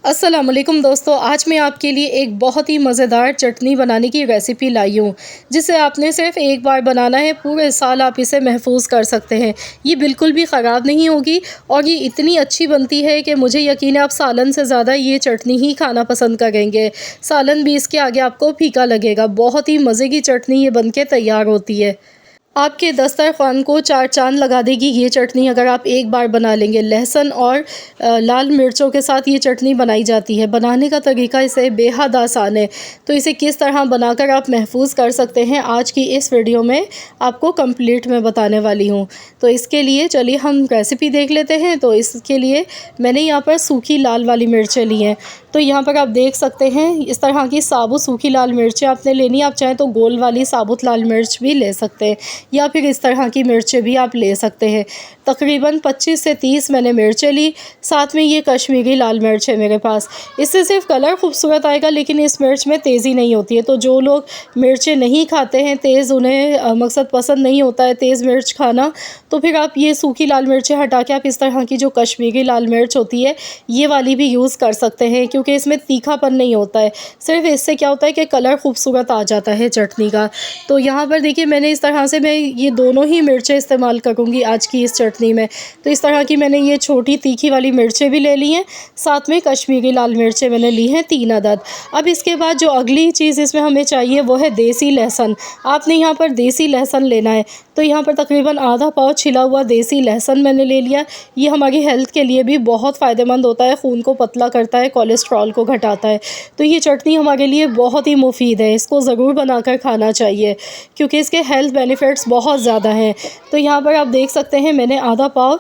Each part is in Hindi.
अस्सलामुअलैकुम दोस्तों, आज मैं आपके लिए एक बहुत ही मज़ेदार चटनी बनाने की रेसिपी लाई हूँ, जिसे आपने सिर्फ़ एक बार बनाना है, पूरे साल आप इसे महफ़ूज़ कर सकते हैं। ये बिल्कुल भी ख़राब नहीं होगी और ये इतनी अच्छी बनती है कि मुझे यकीन है आप सालन से ज़्यादा ये चटनी ही खाना पसंद करेंगे। सालन भी इसके आगे आपको फीका लगेगा। बहुत ही मज़े की चटनी ये बन के तैयार होती है। आपके दस्तरख़्वान को चार चाँद लगा देगी ये चटनी अगर आप एक बार बना लेंगे। लहसुन और लाल मिर्चों के साथ ये चटनी बनाई जाती है। बनाने का तरीका इसे बेहद आसान है, तो इसे किस तरह बनाकर आप महफ़ूज़ कर सकते हैं आज की इस वीडियो में आपको कंप्लीट मैं बताने वाली हूँ। तो इसके लिए चलिए हम रेसिपी देख लेते हैं। तो इसके लिए मैंने यहाँ पर सूखी लाल वाली मिर्चें ली हैं। तो यहाँ पर आप देख सकते हैं इस तरह की साबुत सूखी लाल मिर्चें आपने लेनी है। आप चाहें तो गोल वाली साबुत लाल मिर्च भी ले सकते हैं या फिर इस तरह की मिर्चें भी आप ले सकते हैं। तकरीबन 25 से 30 मैंने मिर्चें ली। साथ में ये कश्मीरी लाल मिर्च है मेरे पास। इससे सिर्फ कलर खूबसूरत आएगा, लेकिन इस मिर्च में तेज़ी नहीं होती है। तो जो लोग मिर्चें नहीं खाते हैं तेज़, उन्हें मकसद पसंद नहीं होता है तेज़ मिर्च खाना, तो फिर आप ये सूखी लाल मिर्चें हटा के आप इस तरह की जो कश्मीरी लाल मिर्च होती है ये वाली भी यूज़ कर सकते हैं, क्योंकि इसमें तीखापन नहीं होता है। सिर्फ इससे क्या होता है कि कलर खूबसूरत आ जाता है चटनी का। तो यहाँ पर देखिए मैंने इस तरह से मैं ये दोनों ही मिर्चें इस्तेमाल करूँगी आज की इस चटनी में। तो इस तरह की मैंने ये छोटी तीखी वाली मिर्चें भी ले ली हैं। साथ में कश्मीरी लाल मिर्चें मैंने ली हैं 3 अदद। अब इसके बाद जो अगली चीज़ इसमें हमें चाहिए वो है देसी लहसुन। आपने यहाँ पर देसी लहसुन लेना है। तो यहाँ पर तकरीबन आधा पाव छिला हुआ देसी लहसुन मैंने ले लिया। ये हमारी हेल्थ के लिए भी बहुत फ़ायदेमंद होता है, खून को पतला करता है, कोलेस्ट्रॉल को घटाता है। तो ये चटनी हमारे लिए बहुत ही मुफ़ीद है। इसको ज़रूर बनाकर खाना चाहिए क्योंकि इसके हेल्थ बेनिफिट्स बहुत ज़्यादा हैं। तो यहाँ पर आप देख सकते हैं मैंने आधा पाव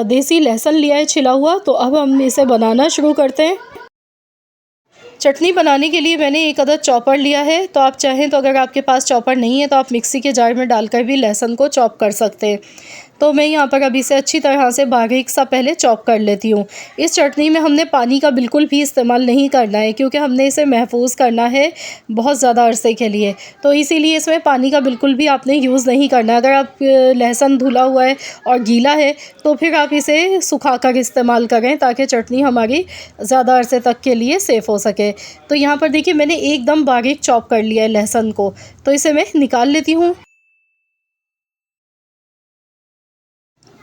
देसी लहसुन लिया है छिला हुआ। तो अब हम इसे बनाना शुरू करते हैं। चटनी बनाने के लिए मैंने एक अदद चॉपर लिया है। तो आप चाहें तो अगर आपके पास चॉपर नहीं है तो आप मिक्सी के जार में डालकर भी लहसुन को चॉप कर सकते हैं। तो मैं यहाँ पर अभी इसे अच्छी तरह से बारीक सा पहले चॉप कर लेती हूँ। इस चटनी में हमने पानी का बिल्कुल भी इस्तेमाल नहीं करना है, क्योंकि हमने इसे महफूज करना है बहुत ज़्यादा अरसे के लिए। तो इसीलिए इसमें पानी का बिल्कुल भी आपने यूज़ नहीं करना। अगर आप लहसुन धुला हुआ है और गीला है तो फिर आप इसे सुखा कर इस्तेमाल करें, ताकि चटनी हमारी ज़्यादा अरसे तक के लिए सेफ़ हो सके। तो यहाँ पर देखिए मैंने एकदम बारीक चॉप कर लिया है लहसुन को। तो इसे मैं निकाल लेती हूँ।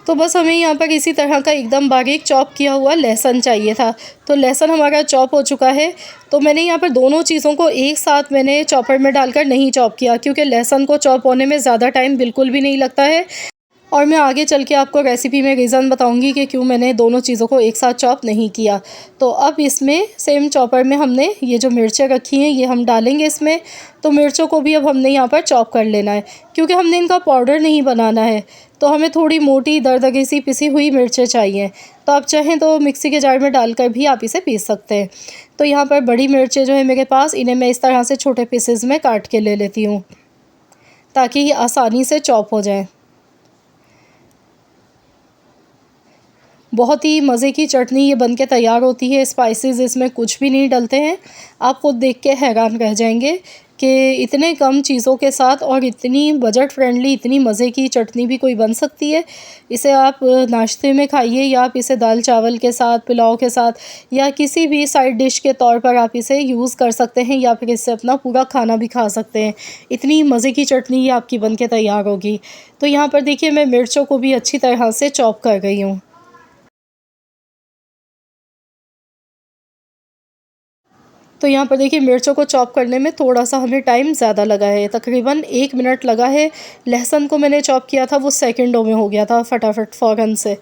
तो बस हमें यहाँ पर इसी तरह का एकदम बारीक चॉप किया हुआ लहसुन चाहिए था। तो लहसुन हमारा चॉप हो चुका है। तो मैंने यहाँ पर दोनों चीज़ों को एक साथ मैंने चॉपर में डालकर नहीं चॉप किया, क्योंकि लहसुन को चॉप होने में ज़्यादा टाइम बिल्कुल भी नहीं लगता है। और मैं आगे चल के आपको रेसिपी में रीज़न बताऊंगी कि क्यों मैंने दोनों चीज़ों को एक साथ चॉप नहीं किया। तो अब इसमें सेम चॉपर में हमने ये जो मिर्चें रखी हैं ये हम डालेंगे इसमें। तो मिर्चों को भी अब हमने यहाँ पर चॉप कर लेना है, क्योंकि हमने इनका पाउडर नहीं बनाना है। तो हमें थोड़ी मोटी दरदरी सी पिसी हुई मिर्चें चाहिए। तो आप चाहें तो मिक्सी के जार में डालकर भी आप इसे पीस सकते हैं। तो यहाँ पर बड़ी मिर्चें जो है मेरे पास, इन्हें मैं इस तरह से छोटे पीसेस में काट के ले लेती हूँ, ताकि ये आसानी से चॉप हो जाए। बहुत ही मज़े की चटनी ये बन के तैयार होती है। स्पाइसेस इसमें कुछ भी नहीं डलते हैं। आप खुद देख के हैरान रह जाएंगे कि इतने कम चीज़ों के साथ और इतनी बजट फ्रेंडली, इतनी मज़े की चटनी भी कोई बन सकती है। इसे आप नाश्ते में खाइए, या आप इसे दाल चावल के साथ, पुलाव के साथ, या किसी भी साइड डिश के तौर पर आप इसे यूज़ कर सकते हैं, या फिर इससे अपना पूरा खाना भी खा सकते हैं। इतनी मज़े की चटनी ये आपकी बन के तैयार होगी। तो यहाँ पर देखिए मैं मिर्चों को भी अच्छी तरह से चॉप कर गई हूँ। तो यहाँ पर देखिए मिर्चों को चॉप करने में थोड़ा-सा हमें टाइम ज़्यादा लगा है, तकरीबन 1 मिनट लगा है। लहसुन को मैंने चॉप किया था वो सेकंडों में हो गया था फटाफट फ़ौरन से।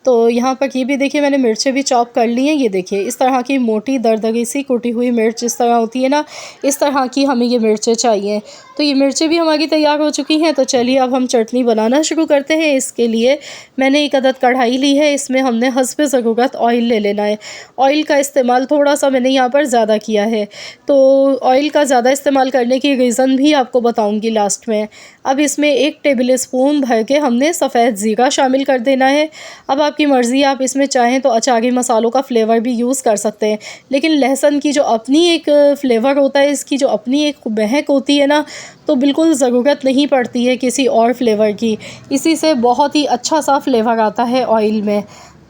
तो यहाँ पर ये भी देखिए मैंने मिर्चें भी चॉप कर ली हैं। ये देखिए इस तरह की मोटी दरदरी सी कुटी हुई मिर्च इस तरह होती है ना, इस तरह की हमें ये मिर्चें चाहिए। तो ये मिर्चें भी हमारी तैयार हो चुकी हैं। तो चलिए अब हम चटनी बनाना शुरू करते हैं। इसके लिए मैंने एक अदद कढ़ाई ली है। इसमें हमने हस्बे ज़रूरत ऑयल ले लेना है। ऑयल का इस्तेमाल थोड़ा-सा मैंने यहाँ पर ज़्यादा किया है। तो ऑयल का ज़्यादा इस्तेमाल करने की रीज़न भी आपको बताऊँगी लास्ट में। अब इसमें 1 टेबल स्पून भर के हमने सफ़ेद ज़ीरा शामिल कर देना है। अब आपकी मर्ज़ी, आप इसमें चाहें तो अचारी मसालों का फ्लेवर भी यूज़ कर सकते हैं, लेकिन लहसुन की जो अपनी एक फ्लेवर होता है, इसकी जो अपनी एक महक होती है ना, तो बिल्कुल ज़रूरत नहीं पड़ती है किसी और फ्लेवर की। इसी से बहुत ही अच्छा सा फ्लेवर आता है ऑयल में।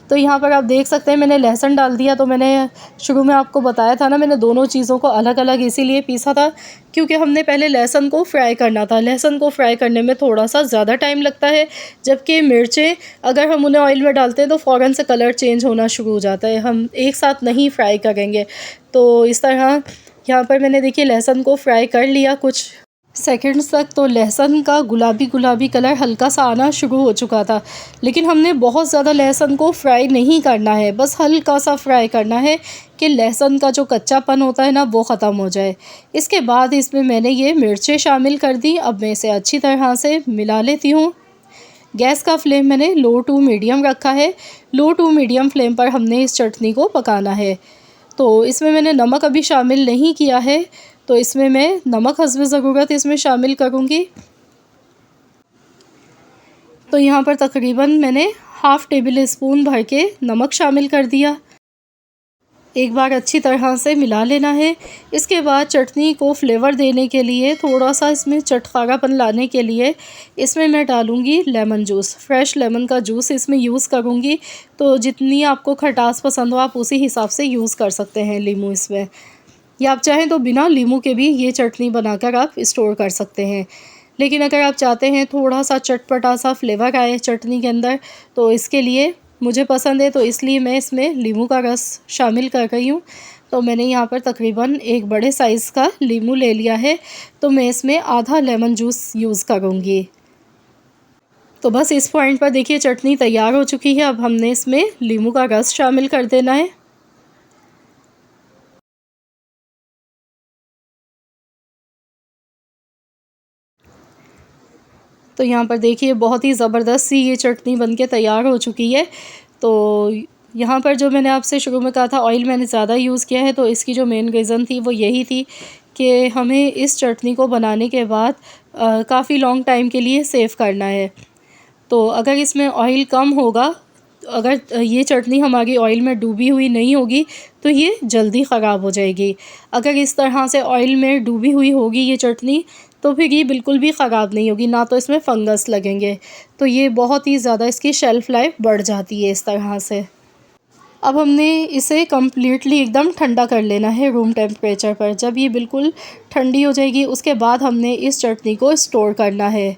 तो यहाँ पर आप देख सकते हैं मैंने लहसुन डाल दिया। तो मैंने शुरू में आपको बताया था ना, मैंने दोनों चीज़ों को अलग अलग इसीलिए पीसा था क्योंकि हमने पहले लहसुन को फ्राई करना था। लहसुन को फ्राई करने में थोड़ा सा ज़्यादा टाइम लगता है, जबकि मिर्चें अगर हम उन्हें ऑयल में डालते हैं तो फ़ौरन से कलर चेंज होना शुरू हो जाता है। हम एक साथ नहीं फ्राई करेंगे। तो इस तरह यहाँ पर मैंने देखिए लहसुन को फ्राई कर लिया कुछ सेकंड्स तक। तो लहसुन का गुलाबी गुलाबी कलर हल्का सा आना शुरू हो चुका था, लेकिन हमने बहुत ज़्यादा लहसुन को फ्राई नहीं करना है, बस हल्का सा फ्राई करना है कि लहसुन का जो कच्चापन होता है ना वो ख़त्म हो जाए। इसके बाद इसमें मैंने ये मिर्चें शामिल कर दी। अब मैं इसे अच्छी तरह से मिला लेती हूँ। गैस का फ्लेम मैंने लो टू मीडियम रखा है। लो टू मीडियम फ्लेम पर हमने इस चटनी को पकाना है। तो इसमें मैंने नमक अभी शामिल नहीं किया है, तो इसमें मैं नमक हस्बे ज़रूरत इसमें शामिल करूँगी। तो यहाँ पर तकरीबन मैंने हाफ़ टेबल स्पून भर के नमक शामिल कर दिया। एक बार अच्छी तरह से मिला लेना है। इसके बाद चटनी को फ्लेवर देने के लिए, थोड़ा सा इसमें चटखारापन लाने के लिए इसमें मैं डालूँगी लेमन जूस। फ्रेश लेमन का जूस इसमें यूज़ करूँगी। तो जितनी आपको खटास पसंद हो आप उसी हिसाब से यूज़ कर सकते हैं नींबू इसमें, या आप चाहें तो बिना नींबू के भी ये चटनी बनाकर आप स्टोर कर सकते हैं। लेकिन अगर आप चाहते हैं थोड़ा सा चटपटा सा फ्लेवर आए चटनी के अंदर, तो इसके लिए मुझे पसंद है तो इसलिए मैं इसमें नींबू का रस शामिल कर रही हूँ। तो मैंने यहाँ पर तकरीबन एक बड़े साइज़ का नींबू ले लिया है, तो मैं इसमें आधा लेमन जूस यूज़ करूँगी। तो बस इस पॉइंट पर देखिए चटनी तैयार हो चुकी है। अब हमने इसमें नींबू का रस शामिल कर देना है। तो यहाँ पर देखिए बहुत ही ज़बरदस्त सी ये चटनी बनके तैयार हो चुकी है। तो यहाँ पर जो मैंने आपसे शुरू में कहा था ऑयल मैंने ज़्यादा यूज़ किया है, तो इसकी जो मेन रीज़न थी वो यही थी कि हमें इस चटनी को बनाने के बाद काफ़ी लॉन्ग टाइम के लिए सेव करना है। तो अगर इसमें ऑयल कम होगा, अगर ये चटनी हमारी ऑयल में डूबी हुई नहीं होगी तो ये जल्दी ख़राब हो जाएगी। अगर इस तरह से ऑयल में डूबी हुई होगी ये चटनी तो फिर ये बिल्कुल भी ख़राब नहीं होगी, ना तो इसमें फंगस लगेंगे। तो ये बहुत ही ज़्यादा इसकी शेल्फ़ लाइफ बढ़ जाती है इस तरह से। अब हमने इसे कम्प्लीटली एकदम ठंडा कर लेना है रूम टेम्परेचर पर। जब ये बिल्कुल ठंडी हो जाएगी उसके बाद हमने इस चटनी को स्टोर करना है।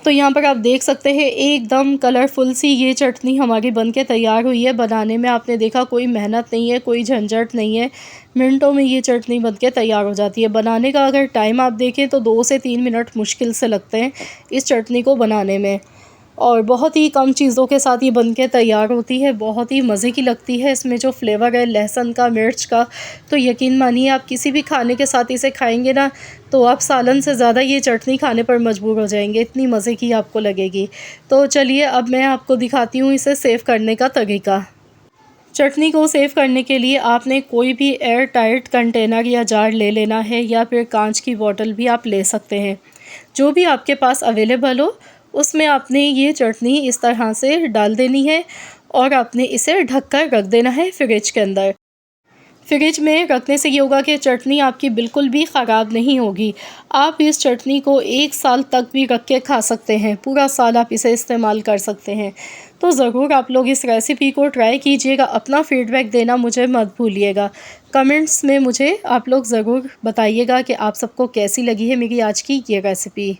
तो यहाँ पर आप देख सकते हैं एकदम कलरफुल सी ये चटनी हमारी बनके तैयार हुई है। बनाने में आपने देखा कोई मेहनत नहीं है, कोई झंझट नहीं है, मिनटों में ये चटनी बनके तैयार हो जाती है। बनाने का अगर टाइम आप देखें तो 2 से 3 मिनट मुश्किल से लगते हैं इस चटनी को बनाने में, और बहुत ही कम चीज़ों के साथ ये बनके तैयार होती है। बहुत ही मज़े की लगती है। इसमें जो फ्लेवर है लहसुन का, मिर्च का, तो यकीन मानिए आप किसी भी खाने के साथ इसे खाएंगे ना तो आप सालन से ज़्यादा ये चटनी खाने पर मजबूर हो जाएंगे, इतनी मज़े की आपको लगेगी। तो चलिए अब मैं आपको दिखाती हूँ इसे सेव करने का तरीका। चटनी को सेव करने के लिए आपने कोई भी एयर टाइट कंटेनर या जार ले लेना है, या फिर कांच की बॉटल भी आप ले सकते हैं। जो भी आपके पास अवेलेबल हो उसमें आपने ये चटनी इस तरह से डाल देनी है और आपने इसे ढककर रख देना है फ्रिज के अंदर। फ्रिज में रखने से ये होगा कि चटनी आपकी बिल्कुल भी ख़राब नहीं होगी। आप इस चटनी को 1 साल तक भी रख के खा सकते हैं, पूरा साल आप इसे इस्तेमाल कर सकते हैं। तो ज़रूर आप लोग इस रेसिपी को ट्राई कीजिएगा। अपना फ़ीडबैक देना मुझे मत भूलिएगा। कमेंट्स में मुझे आप लोग ज़रूर बताइएगा कि आप सबको कैसी लगी है मेरी आज की ये रेसिपी।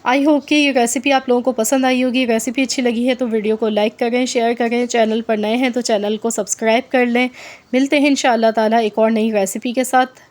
आई होप कि ये रेसिपी आप लोगों को पसंद आई होगी। रेसिपी अच्छी लगी है तो वीडियो को लाइक करें, शेयर करें। चैनल पर नए हैं तो चैनल को सब्सक्राइब कर लें। मिलते हैं इंशाअल्लाह ताला एक और नई रेसिपी के साथ।